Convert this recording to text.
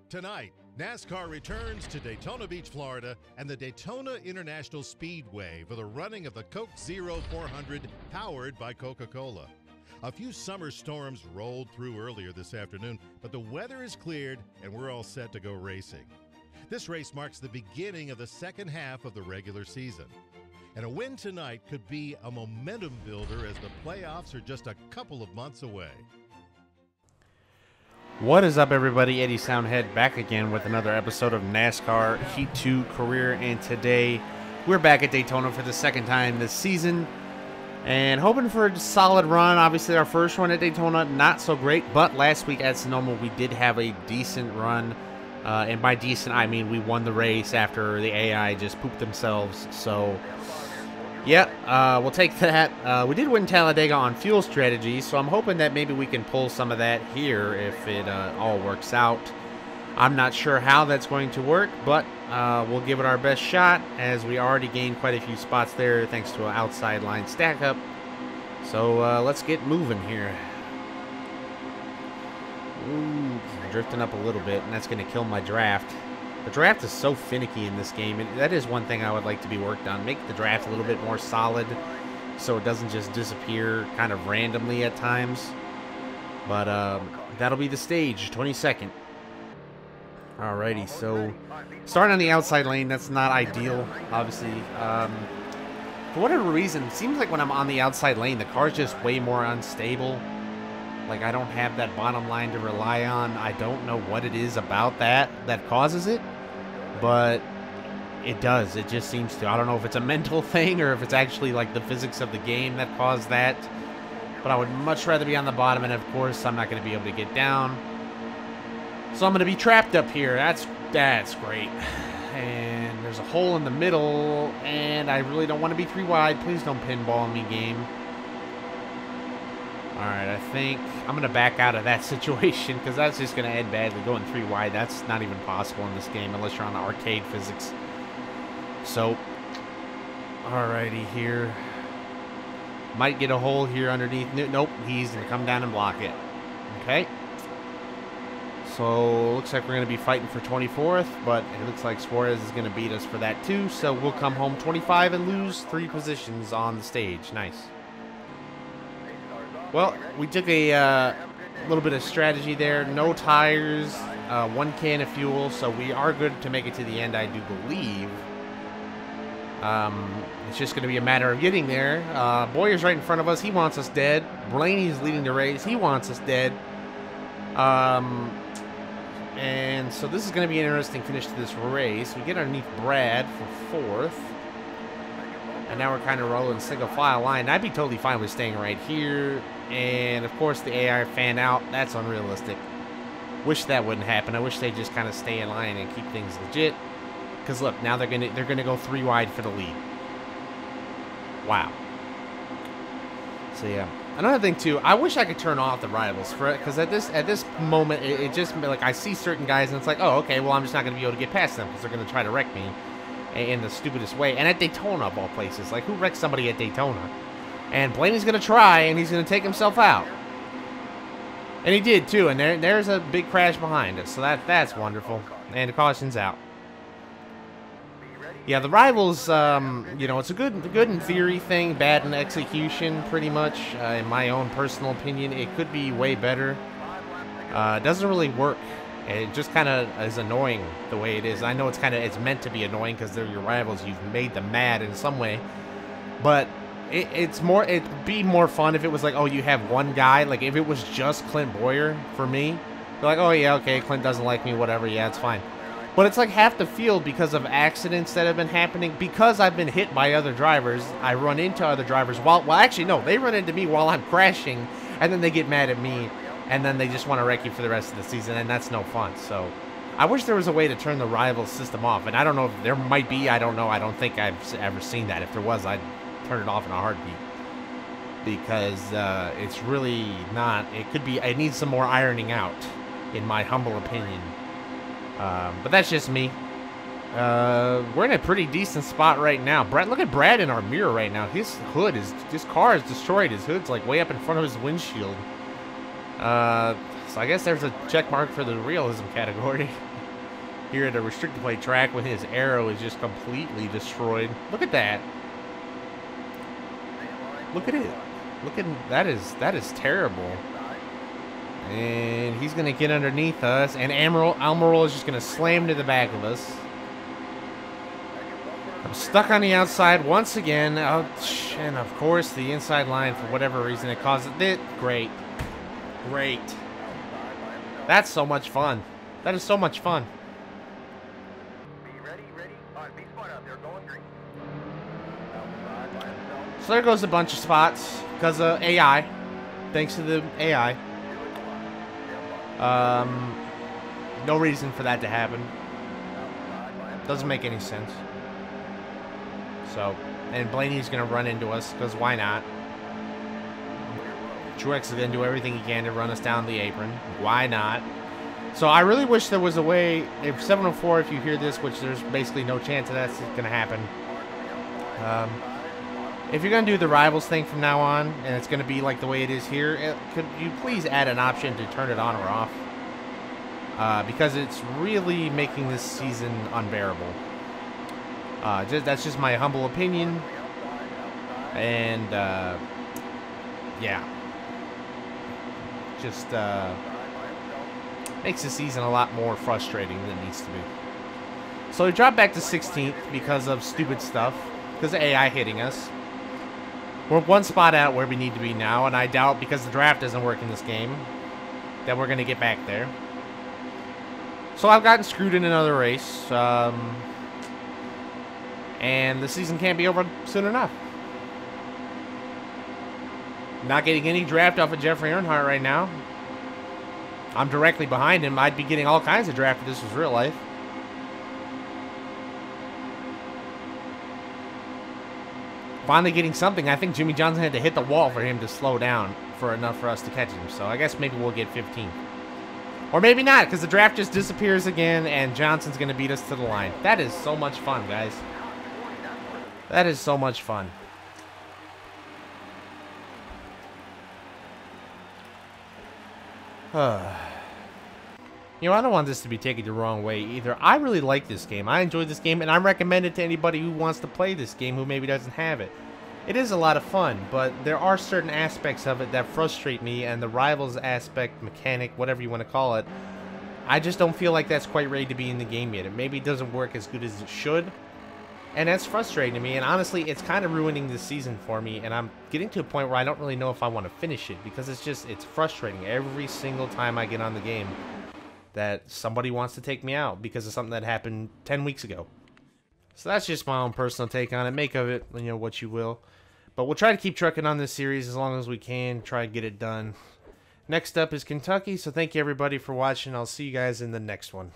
Tonight, NASCAR returns to Daytona Beach, Florida, and the Daytona International Speedway for the running of the Coke Zero 400 powered by Coca-Cola. A few summer storms rolled through earlier this afternoon, but the weather is cleared and we're all set to go racing. This race marks the beginning of the second half of the regular season. And a win tonight could be a momentum builder as the playoffs are just a couple of months away. What is up, everybody? Eddie Soundhead back again with another episode of NASCAR Heat 2 Career, and today we're back at Daytona for the second time this season and hoping for a solid run. Obviously, our first run at Daytona, not so great, but last week at Sonoma, we did have a decent run, and by decent, I mean we won the race after the AI just pooped themselves, so yeah, we'll take that. We did win Talladega on fuel strategy, so I'm hoping that maybe we can pull some of that here if it all works out. I'm not sure how that's going to work, but we'll give it our best shot, as we already gained quite a few spots there thanks to an outside line stack up. So let's get moving here. Ooh, drifting up a little bit, and that's going to kill my draft. The draft is so finicky in this game, and that is one thing I would like to be worked on. Make the draft a little bit more solid so it doesn't just disappear kind of randomly at times. But that'll be the stage, 22nd. Alrighty, so starting on the outside lane, that's not ideal, obviously. For whatever reason, it seems like when I'm on the outside lane, the car's just way more unstable. Like, I don't have that bottom line to rely on. I don't know what it is about that causes it, but it does. It just seems to. I don't know if it's a mental thing or if it's actually like the physics of the game that caused that, but I would much rather be on the bottom, and of course I'm not going to be able to get down. So I'm going to be trapped up here. That's great. And there's a hole in the middle, and I really don't want to be 3 wide. Please don't pinball me, game. Alright, I think I'm going to back out of that situation because that's just going to end badly. Going 3 wide, that's not even possible in this game unless you're on the arcade physics. So, alrighty here. Might get a hole here underneath. Nope, he's going to come down and block it. Okay. So, looks like we're going to be fighting for 24th, but it looks like Suarez is going to beat us for that too. So, we'll come home 25 and lose 3 positions on the stage. Nice. Well, we took a little bit of strategy there. No tires, 1 can of fuel, so we are good to make it to the end, I do believe. It's just going to be a matter of getting there. Boyer's right in front of us. He wants us dead. Blaney's leading the race. He wants us dead. And so this is going to be an interesting finish to this race. We get underneath Brad for 4th. And now we're kind of rolling single file line. I'd be totally fine with staying right here. And of course the AI fan out. That's unrealistic. Wish that wouldn't happen. I wish they'd just kind of stay in line and keep things legit. Because look, now they're gonna go 3 wide for the lead. Wow. So yeah. Another thing too, I wish I could turn off the rivals for it, because at this moment it just, like, I see certain guys and it's like, oh, okay, well, I'm just not gonna be able to get past them because they're gonna try to wreck me in the stupidest way. And at Daytona, of all places. Like, who wrecks somebody at Daytona? And Blaney's going to try, and he's going to take himself out. And he did, too. And there's a big crash behind us. So that's wonderful. And the caution's out. Yeah, the rivals, you know, it's a good in theory thing, bad in execution, pretty much. In my own personal opinion, it could be way better. It doesn't really work. It just kind of is annoying the way it is. I know it's meant to be annoying because they're your rivals. You've made them mad in some way. But it'd be more fun if it was like, oh, you have one guy. Like, if it was just Clint Boyer for me. They're like, oh, yeah, okay, Clint doesn't like me, whatever. Yeah, it's fine. But it's like half the field because of accidents that have been happening. Because I've been hit by other drivers, I run into other drivers well, actually, no, they run into me while I'm crashing. And then they get mad at me. And then they just want to wreck you for the rest of the season, and that's no fun. So I wish there was a way to turn the rival system off. And I don't know if there might be. I don't know. I don't think I've ever seen that. If there was, I'd turn it off in a heartbeat. Because it's really not. It needs some more ironing out, in my humble opinion. But that's just me. We're in a pretty decent spot right now. Look at Brad in our mirror right now. His car is destroyed. His hood's like way up in front of his windshield. So I guess there's a check mark for the realism category. here at a restricted play track when his arrow is just completely destroyed. Look at that. Look at it. Look at that is terrible. And he's gonna get underneath us, and Almirola is just gonna slam to the back of us. I'm stuck on the outside once again. Ouch. And of course the inside line, for whatever reason, it causes it. Great. Great. That's so much fun. That is so much fun. So there goes a bunch of spots because of AI. Thanks to the AI. No reason for that to happen. Doesn't make any sense. So, and Blaney's gonna run into us because why not? Truex is gonna do everything he can to run us down the apron. Why not? So I really wish there was a way. If 704, if you hear this, which there's basically no chance of that's gonna happen. If you're gonna do the rivals thing from now on, and it's gonna be like the way it is here, could you please add an option to turn it on or off? Because it's really making this season unbearable. That's just my humble opinion, and yeah, just makes the season a lot more frustrating than it needs to be. So we dropped back to 16th because of stupid stuff, because of AI hitting us. We're one spot out where we need to be now, and I doubt, because the draft doesn't work in this game, that we're going to get back there. So I've gotten screwed in another race, and the season can't be over soon enough. Not getting any draft off of Jeffrey Earnhardt right now. I'm directly behind him. I'd be getting all kinds of draft if this was real life. Finally getting something. I think Jimmy Johnson had to hit the wall for him to slow down for enough for us to catch him. So I guess maybe we'll get 15. Or maybe not, because the draft just disappears again and Johnson's going to beat us to the line. That is so much fun, guys. That is so much fun. You know, I don't want this to be taken the wrong way either. I really like this game. I enjoy this game, and I recommend it to anybody who wants to play this game who maybe doesn't have it. It is a lot of fun, but there are certain aspects of it that frustrate me, and the rivals aspect, mechanic, whatever you want to call it, I just don't feel like that's quite ready to be in the game yet. It maybe doesn't work as good as it should, and that's frustrating to me, and honestly, it's kind of ruining this season for me, and I'm getting to a point where I don't really know if I want to finish it, because it's frustrating every single time I get on the game that somebody wants to take me out because of something that happened 10 weeks ago. So that's just my own personal take on it. Make of it, you know, what you will. But we'll try to keep trucking on this series as long as we can. Try to get it done. Next up is Kentucky. So thank you, everybody, for watching. I'll see you guys in the next one.